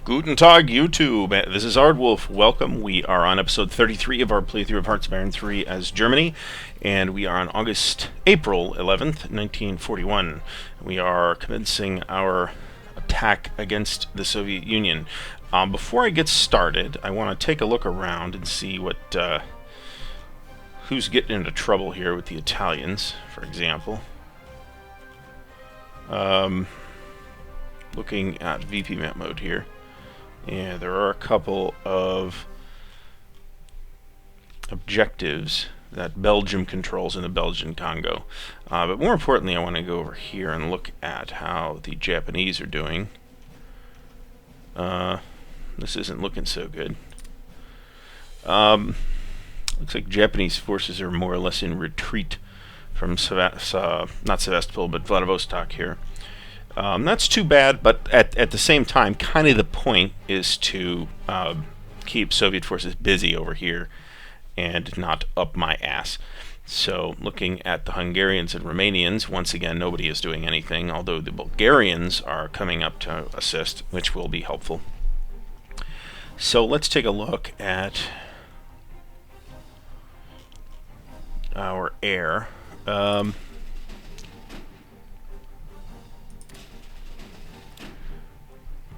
Guten Tag, YouTube. This is Ardwulf. Welcome. We are on episode 33 of our playthrough of Hearts of Iron 3 as Germany, and we are on April 11th, 1941. We are commencing our attack against the Soviet Union. Before I get started, I want to take a look around and see who's getting into trouble here with the Italians, for example. Looking at VP map mode here. Yeah, there are a couple of objectives that Belgium controls in the Belgian Congo. But more importantly, I want to go over here and look at how the Japanese are doing. This isn't looking so good. Looks like Japanese forces are more or less in retreat from not Sevastopol, but Vladivostok here. That's too bad, but at the same time, kind of the point is to keep Soviet forces busy over here and not up my ass. So looking at the Hungarians and Romanians, once again, nobody is doing anything, although the Bulgarians are coming up to assist, which will be helpful. So let's take a look at our air.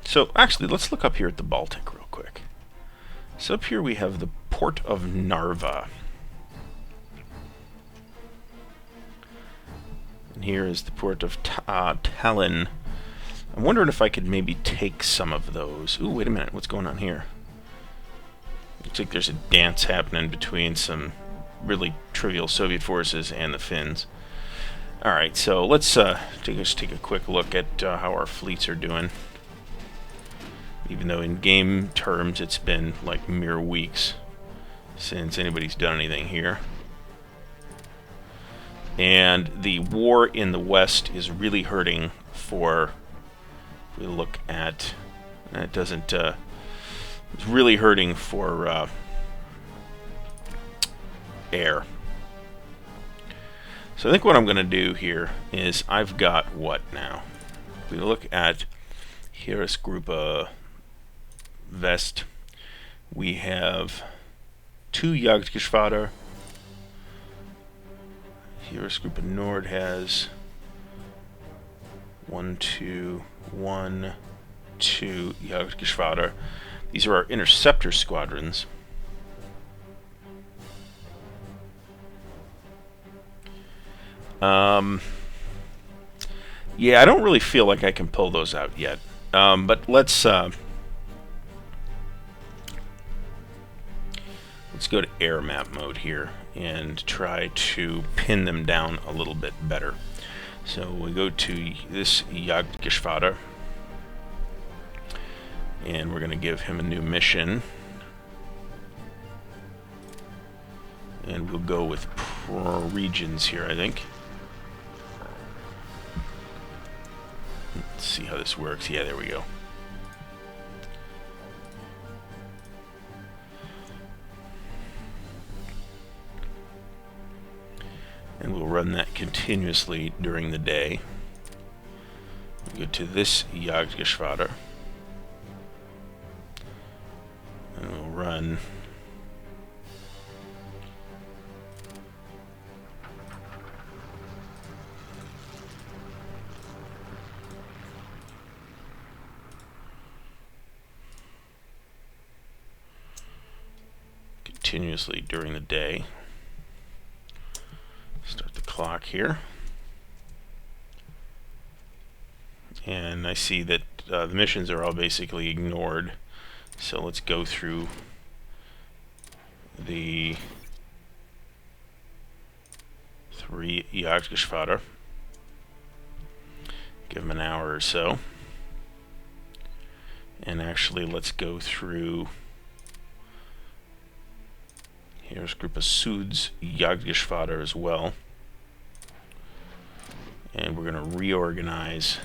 So actually, let's look up here at the Baltic real quick. So up here we have the port of Narva. And here is the port of Tallinn. I'm wondering if I could maybe take some of those. Ooh, wait a minute, what's going on here? Looks like there's a dance happening between some really trivial Soviet forces and the Finns. Alright, so let's take a quick look at how our fleets are doing. Even though in game terms it's been like mere weeks since anybody's done anything here. And the war in the West is really hurting for, if we look at, it doesn't, it's really hurting for air. So I think what I'm going to do here is I've got what now? If we look at Heeresgruppe West, we have 2 Jagdgeschwader. Heeresgruppe Nord has 1, 2 Jagdgeschwader. These are our interceptor squadrons. Yeah, I don't really feel like I can pull those out yet. But let's go to air map mode here and try to pin them down a little bit better. So we go to this Jagdgeschwader, and we're going to give him a new mission. And we'll go with regions here, I think. Let's see how this works. Yeah, there we go. And we'll run that continuously during the day. We'll go to this Jagdgeschwader. And we'll run continuously during the day. Start the clock here. And I see that the missions are all basically ignored. So let's go through the 3 Jagdgeschwader. Give them an hour or so. And actually, let's go through here's Gruppe Süd's Jagdgeschwader as well. And we're going to reorganize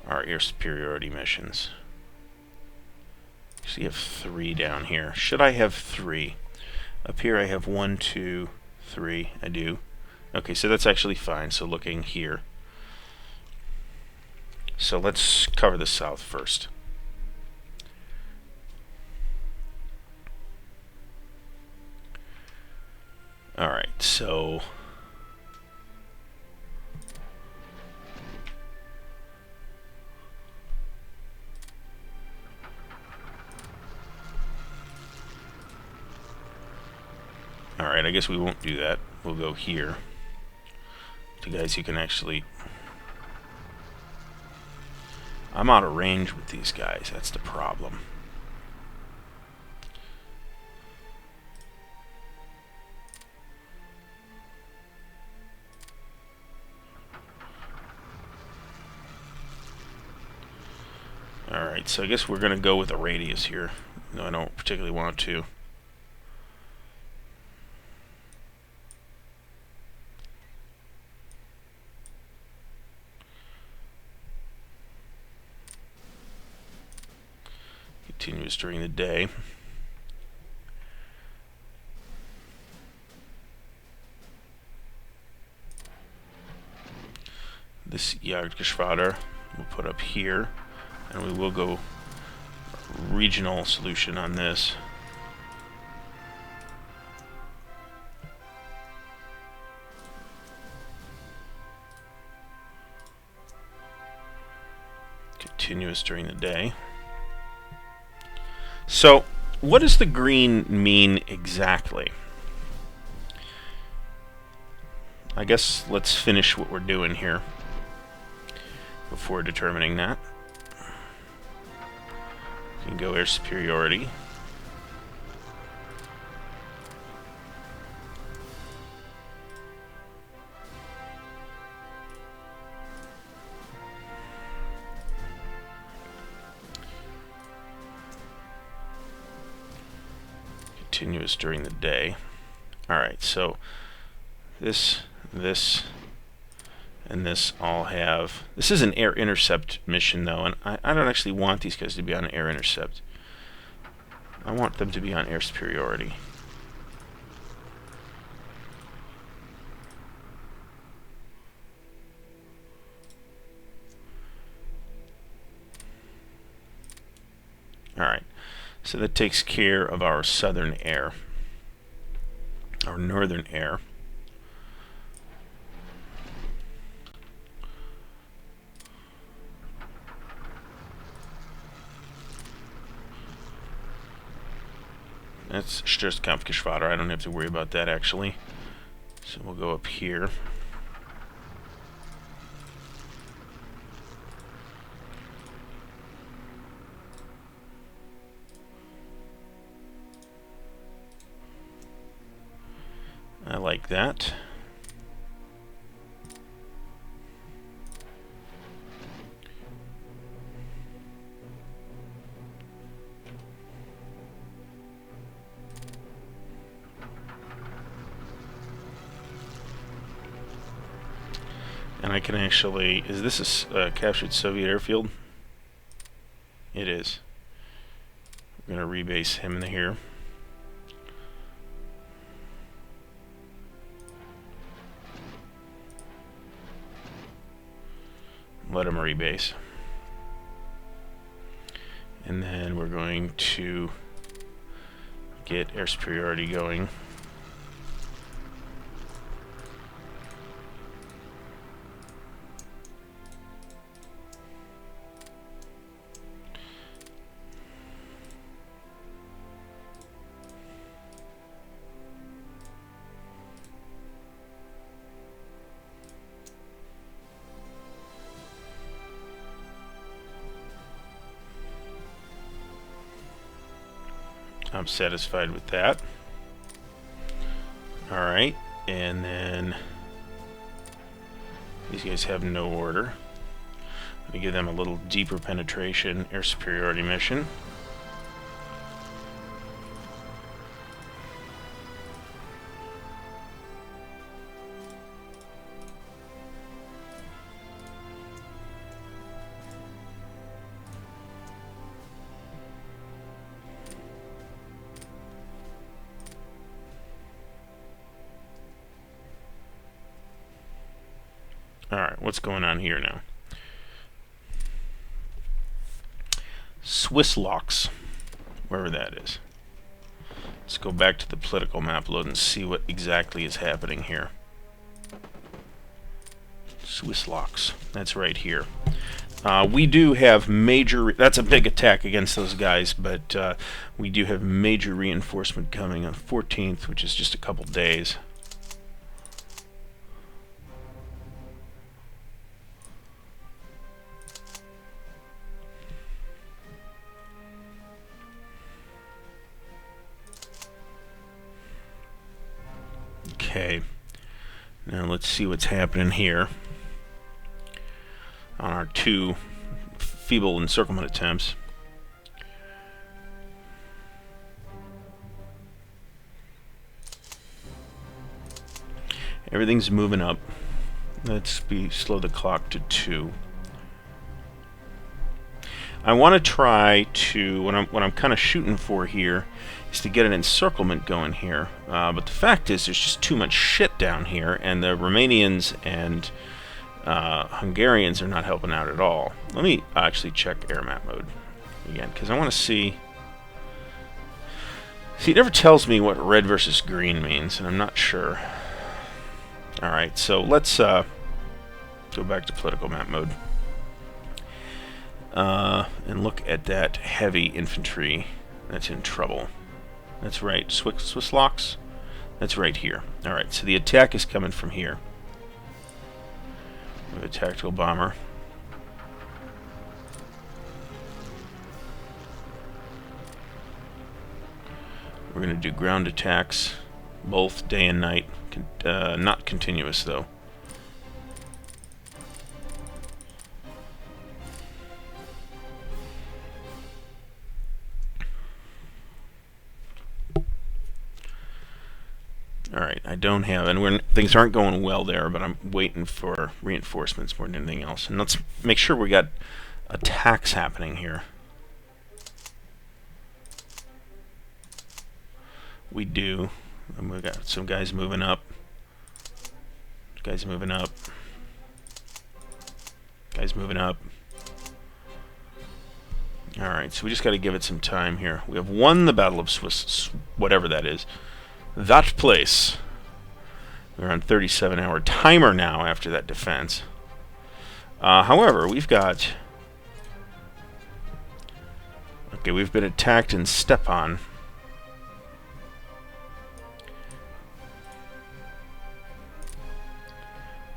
our air superiority missions. So you have 3 down here. Should I have 3? Up here I have 1, 2, 3. I do. Okay, so that's actually fine. So looking here. So let's cover the south first. so alright, I guess we won't do that. We'll go here to guys who can actually... I'm out of range with these guys, that's the problem. Alright, so I guess we're going to go with a radius here. No, I don't particularly want to. Continuous during the day. This Jagdgeschwader we'll put up here, and we will go regional solution on this. Continuous during the day. So, what does the green mean exactly? I guess let's finish what we're doing here before determining that. We can go air superiority. Continuous during the day. Alright, so this, and this all have... This is an air intercept mission, though, and I don't actually want these guys to be on air intercept. I want them to be on air superiority. Alright, so that takes care of our southern air, our northern air. That's Sturzkampfgeschwader. I don't have to worry about that, actually. So we'll go up here. I like that. And I can actually... Is this a captured Soviet airfield? It is. I'm going to rebase him in here. Let him rebase. And then we're going to get air superiority going. I'm satisfied with that. Alright, and then these guys have no order. Let me give them a little deeper penetration air superiority mission. Alright, what's going on here now? Swiss locks, wherever that is. Let's go back to the political map load and see what exactly is happening here. Swiss locks. That's right here. We do have major... That's a big attack against those guys, but we do have major reinforcement coming on 14th, which is just a couple days. Okay. Now let's see what's happening here on our 2 feeble encirclement attempts. Everything's moving up. Let's slow the clock to 2. I want to try to, what I'm kind of shooting for here is to get an encirclement going here. But the fact is there's just too much shit down here, and the Romanians and Hungarians are not helping out at all. Let me actually check air map mode again, because I want to see... See, it never tells me what red versus green means, and I'm not sure. Alright, so let's go back to political map mode. And look at that heavy infantry that's in trouble. That's right, Swiss locks? That's right here. Alright, so the attack is coming from here. We have a tactical bomber. We're going to do ground attacks, both day and night. Not continuous, though. Alright, I don't have... And things aren't going well there, but I'm waiting for reinforcements more than anything else. And let's make sure we got attacks happening here. We do. And we've got some guys moving up. Guys moving up. Guys moving up. Alright, so we just got to give it some time here. We have won the Battle of Swiss, whatever that is. That place. We're on 37-hour timer now after that defense. However, we've got... Okay, we've been attacked in Stepan.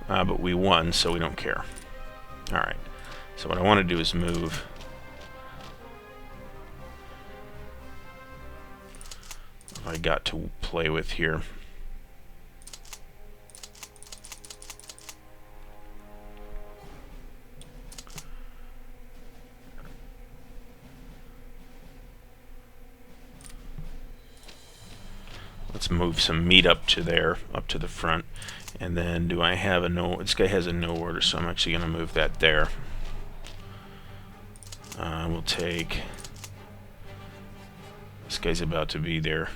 But we won, so we don't care. Alright, so what I want to do is move... I got to play with here. Let's move some meat up to there, up to the front. And then do I have a no... This guy has a no order, so I'm actually going to move that there. We'll take... This guy's about to be there.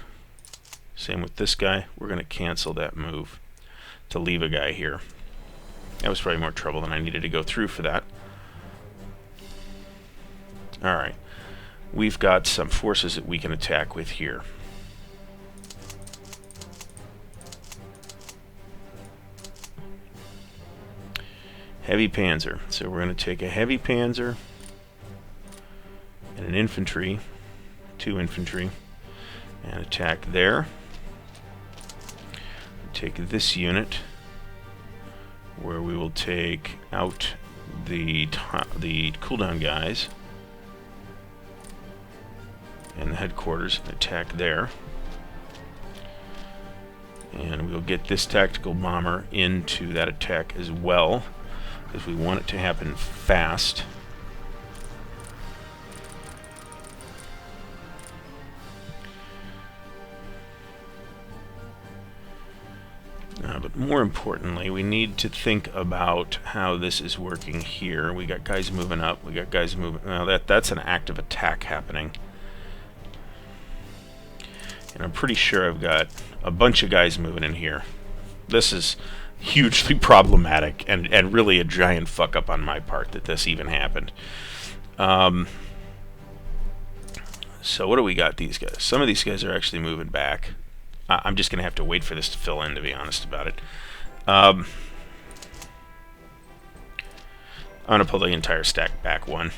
Same with this guy. We're going to cancel that move to leave a guy here. That was probably more trouble than I needed to go through for that. Alright. We've got some forces that we can attack with here. Heavy panzer. So we're going to take a heavy panzer and an infantry, 2 infantry, and attack there. Take this unit, where we will take out the cooldown guys and the headquarters and attack there. And we'll get this tactical bomber into that attack as well, because we want it to happen fast. But more importantly, we need to think about how this is working here. We got guys moving up. We got guys moving... Now that's an active attack happening. And I'm pretty sure I've got a bunch of guys moving in here. This is hugely problematic and really a giant fuck up on my part that this even happened. So what do we got these guys? Some of these guys are actually moving back. I'm just going to have to wait for this to fill in, to be honest about it. I'm going to pull the entire stack back one.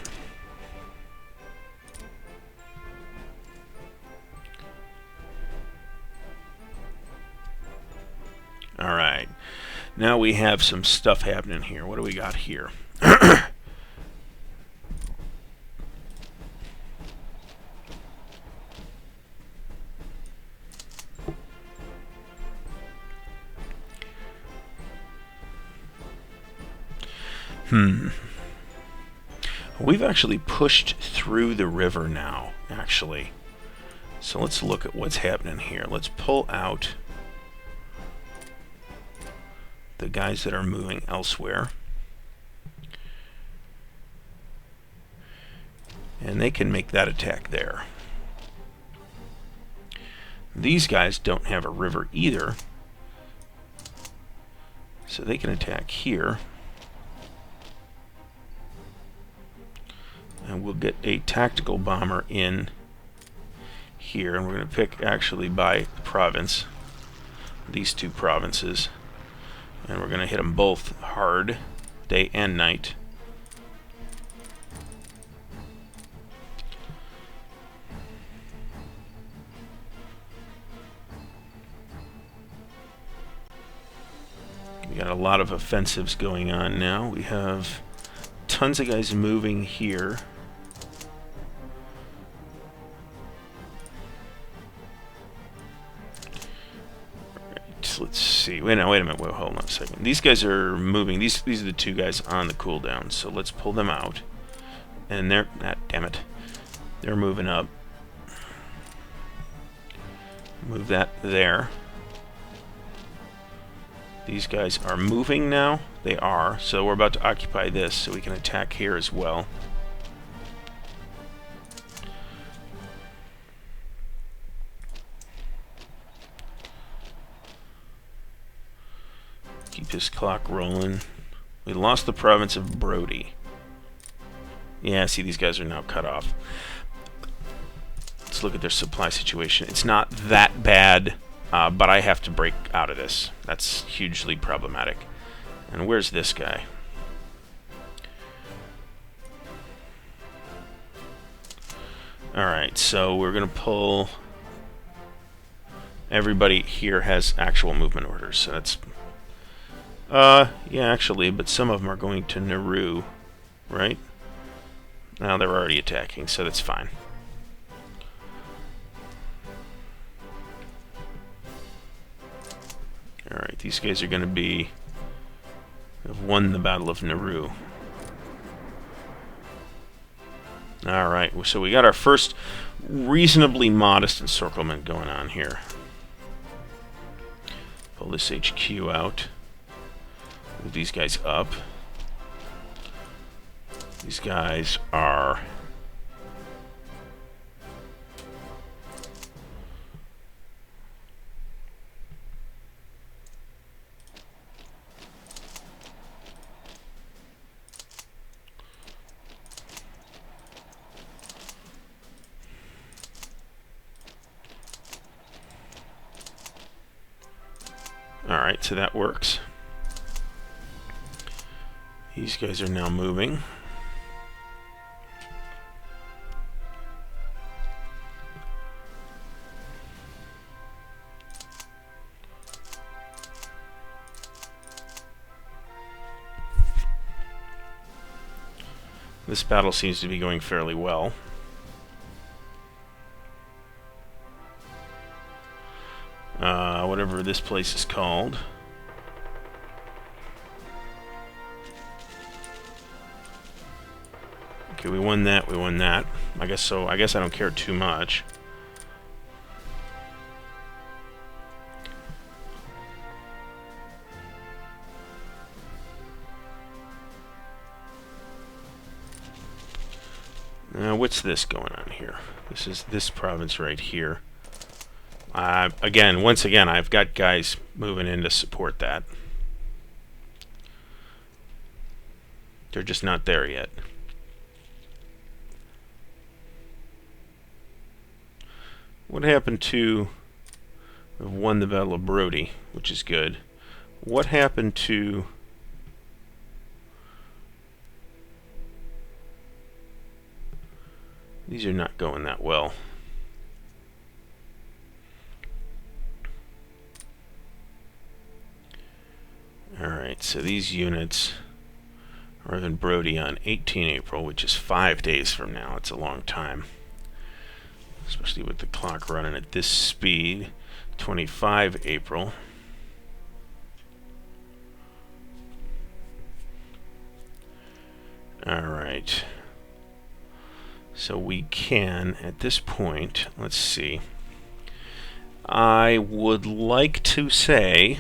Alright. Now we have some stuff happening here. What do we got here? We've actually pushed through the river now, actually. So let's look at what's happening here. Let's pull out the guys that are moving elsewhere. And they can make that attack there. These guys don't have a river either, so they can attack here. And we'll get a tactical bomber in here, and we're going to pick actually by province, these two provinces, and we're going to hit them both hard, day and night. We got a lot of offensives going on now. We have tons of guys moving here. Let's see. Wait a minute. Wait, hold on a second. These guys are moving. These are the two guys on the cooldown. So let's pull them out. And they're... damn it. They're moving up. Move that there. These guys are moving now. They are. So we're about to occupy this so we can attack here as well. Keep his clock rolling. We lost the province of Brody. Yeah, see, these guys are now cut off. Let's look at their supply situation. It's not that bad, but I have to break out of this. That's hugely problematic. And where's this guy? Alright, so we're going to pull... Everybody here has actual movement orders, so that's... yeah, actually, but some of them are going to Nauru, right? Now they're already attacking, so that's fine. Alright, these guys are going to be... have won the Battle of Nauru. Alright, so we got our first reasonably modest encirclement going on here. Pull this HQ out. Move these guys up. These guys are... Alright, so that works. These guys are now moving. This battle seems to be going fairly well. Whatever this place is called. Okay, we won that, we won that. I guess so. I guess I don't care too much. Now, what's this going on here? This is this province right here. Once again, I've got guys moving in to support that. They're just not there yet. What happened to... We've won the Battle of Brody, which is good. What happened to... These are not going that well. Alright, so these units are in Brody on 18 April, which is 5 days from now. It's a long time. Especially with the clock running at this speed. 25 April. Alright. So we can, at this point, let's see. I would like to say...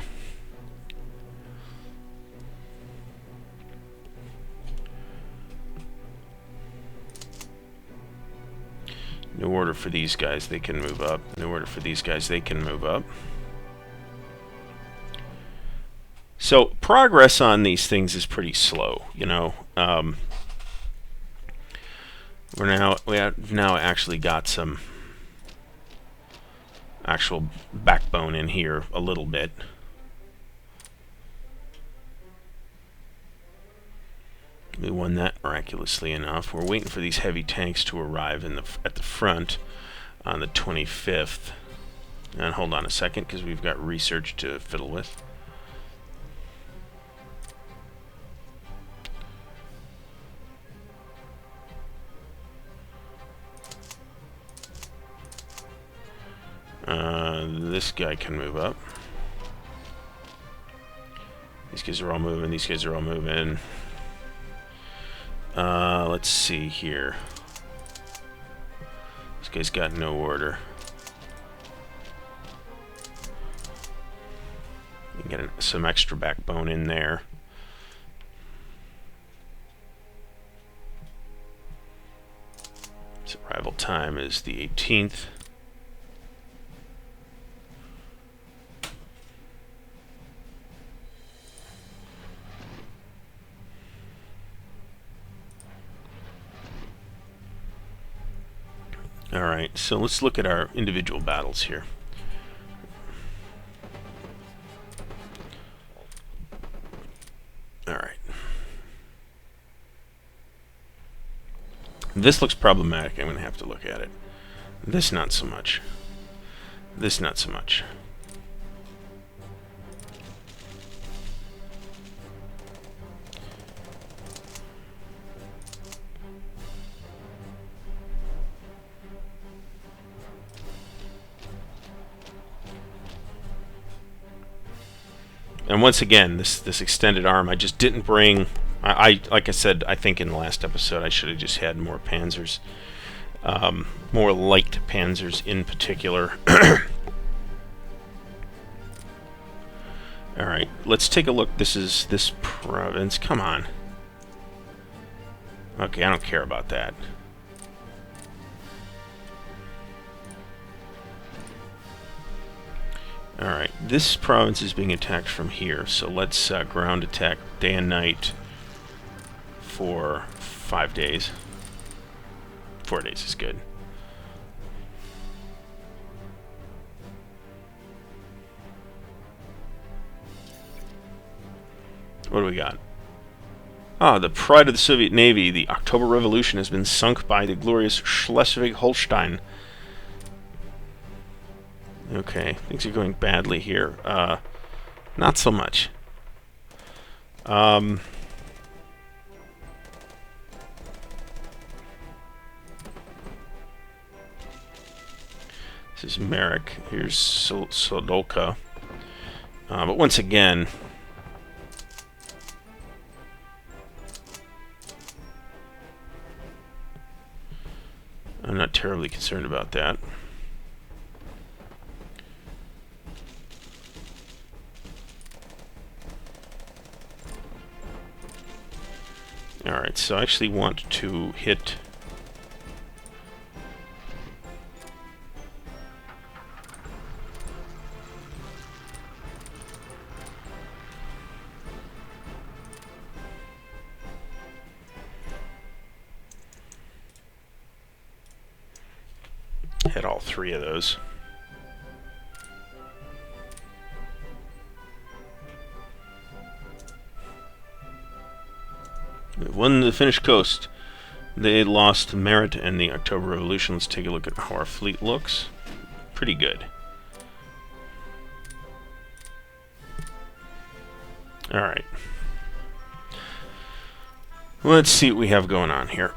New order for these guys, they can move up. New order for these guys, they can move up. So progress on these things is pretty slow, you know. We have now actually got some actual backbone in here a little bit. We won that miraculously enough. We're waiting for these heavy tanks to arrive at the front on the 25th. And hold on a second, because we've got research to fiddle with. This guy can move up. These guys are all moving. These guys are all moving. Let's see here. This guy's got no order. You can get some extra backbone in there. So arrival time is the 18th. Alright, so let's look at our individual battles here. Alright. This looks problematic. I'm going to have to look at it. This not so much. This not so much. And once again, this extended arm, I just didn't bring... I like I said, I think in the last episode, I should have just had more panzers. More light panzers in particular. Alright, let's take a look. This is this province. Come on. Okay, I don't care about that. Alright, this province is being attacked from here, so let's ground attack day and night for 5 days. 4 days is good. What do we got? Ah, the pride of the Soviet Navy, the October Revolution has been sunk by the glorious Schleswig-Holstein. Okay, things are going badly here. Not so much. This is Merrick. Here's Sodolka. But once again... I'm not terribly concerned about that. Alright, so I actually want to hit... Hit all 3 of those. We won the Finnish coast. They lost merit in the October Revolution. Let's take a look at how our fleet looks. Pretty good. Alright. Let's see what we have going on here.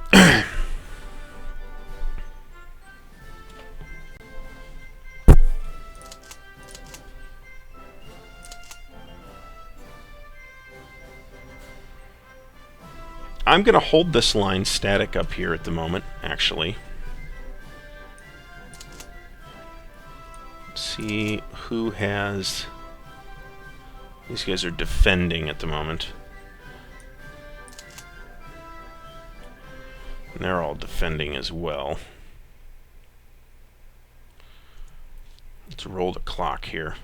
I'm going to hold this line static up here at the moment, actually. See who has... These guys are defending at the moment. And they're all defending as well. Let's roll the clock here.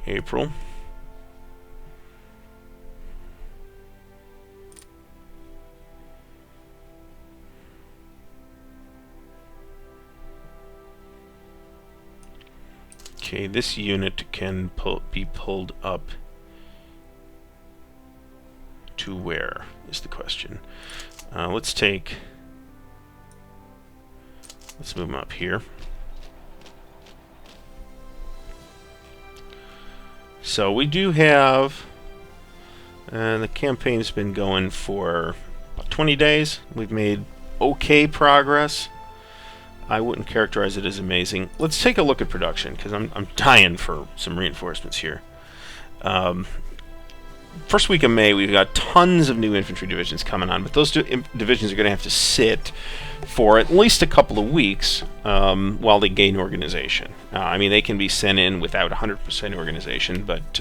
April. Okay, this unit can be pulled up to where is the question. Let's move them up here. So we do have, the campaign's been going for about 20 days. We've made okay progress. I wouldn't characterize it as amazing. Let's take a look at production, because I'm dying for some reinforcements here. First week of May, we've got tons of new infantry divisions coming on, but those divisions are going to have to sit for at least a couple of weeks while they gain organization. I mean, they can be sent in without 100% organization, but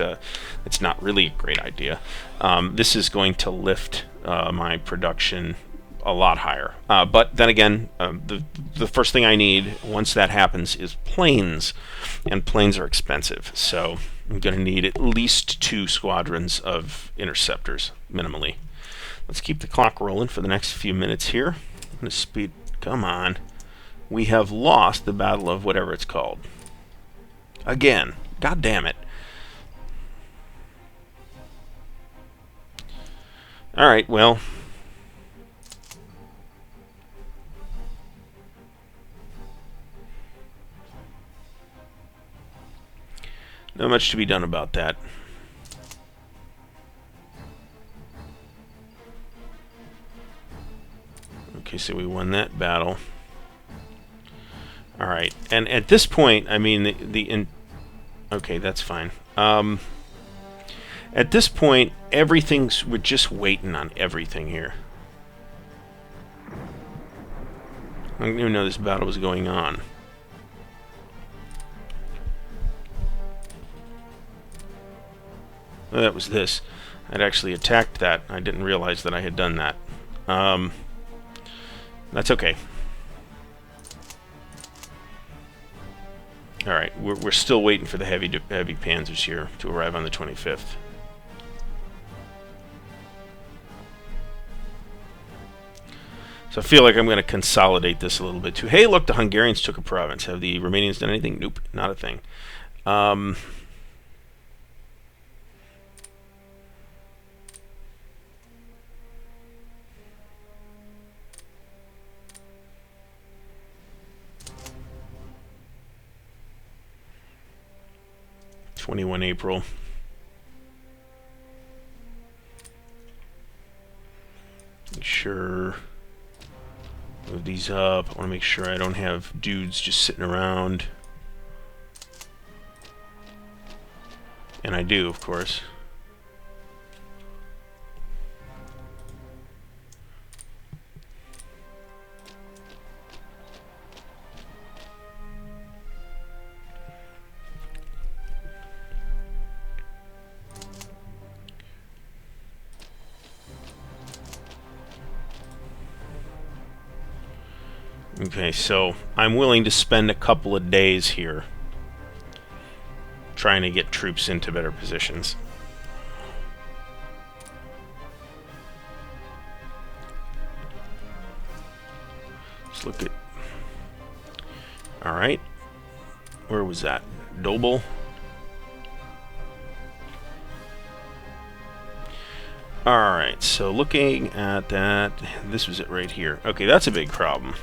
it's not really a great idea. This is going to lift my production a lot higher. But then again, the first thing I need once that happens is planes, and planes are expensive. So I'm going to need at least 2 squadrons of interceptors, minimally. Let's keep the clock rolling for the next few minutes here. I'm going to speed. Come on. We have lost the battle of whatever it's called. Again. God damn it. Alright, well. Not much to be done about that. Okay, so we won that battle. Alright, and at this point, I mean, okay, that's fine. At this point, we're just waiting on everything here. I didn't even know this battle was going on. Oh, that was this. I'd actually attacked that. I didn't realize that I had done that. That's okay. Alright, we're still waiting for the heavy panzers here to arrive on the 25th. So I feel like I'm going to consolidate this a little bit too. Hey, look, the Hungarians took a province. Have the Romanians done anything? Nope, not a thing. 21 April. Make sure move these up. I want to make sure I don't have dudes just sitting around. And I do, of course. Okay, so I'm willing to spend a couple of days here trying to get troops into better positions. Let's look at... Alright. Where was that? Doble. Alright, so looking at that, this was it right here. Okay, that's a big problem.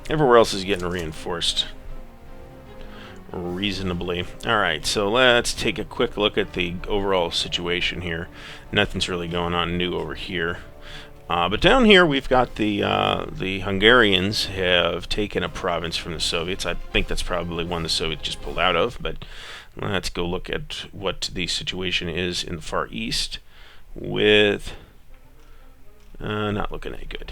Everywhere else is getting reinforced reasonably. Alright, so let's take a quick look at the overall situation here. Nothing's really going on new over here. But down here we've got the Hungarians have taken a province from the Soviets. I think that's probably one the Soviets just pulled out of, but let's go look at what the situation is in the Far East with... not looking any good.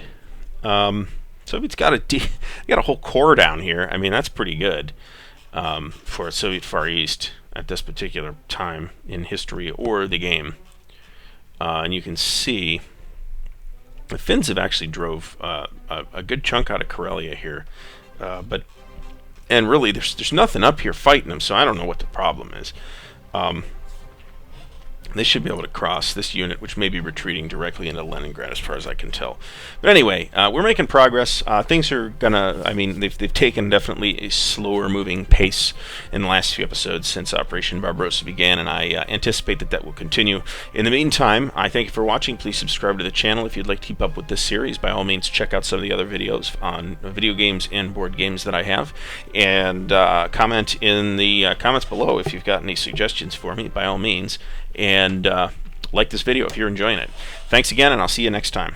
Soviets got a whole corps down here. I mean, that's pretty good for a Soviet Far East at this particular time in history or the game. And you can see the Finns have actually drove a good chunk out of Karelia here, and really there's nothing up here fighting them, so I don't know what the problem is. They should be able to cross this unit, which may be retreating directly into Leningrad as far as I can tell. But anyway, we're making progress. Things are gonna, I mean, they've taken definitely a slower moving pace in the last few episodes since Operation Barbarossa began, and I anticipate that that will continue. In the meantime, I thank you for watching. Please subscribe to the channel if you'd like to keep up with this series. By all means, check out some of the other videos on video games and board games that I have, and comment in the comments below if you've got any suggestions for me, by all means. And like this video if you're enjoying it. Thanks again, and I'll see you next time.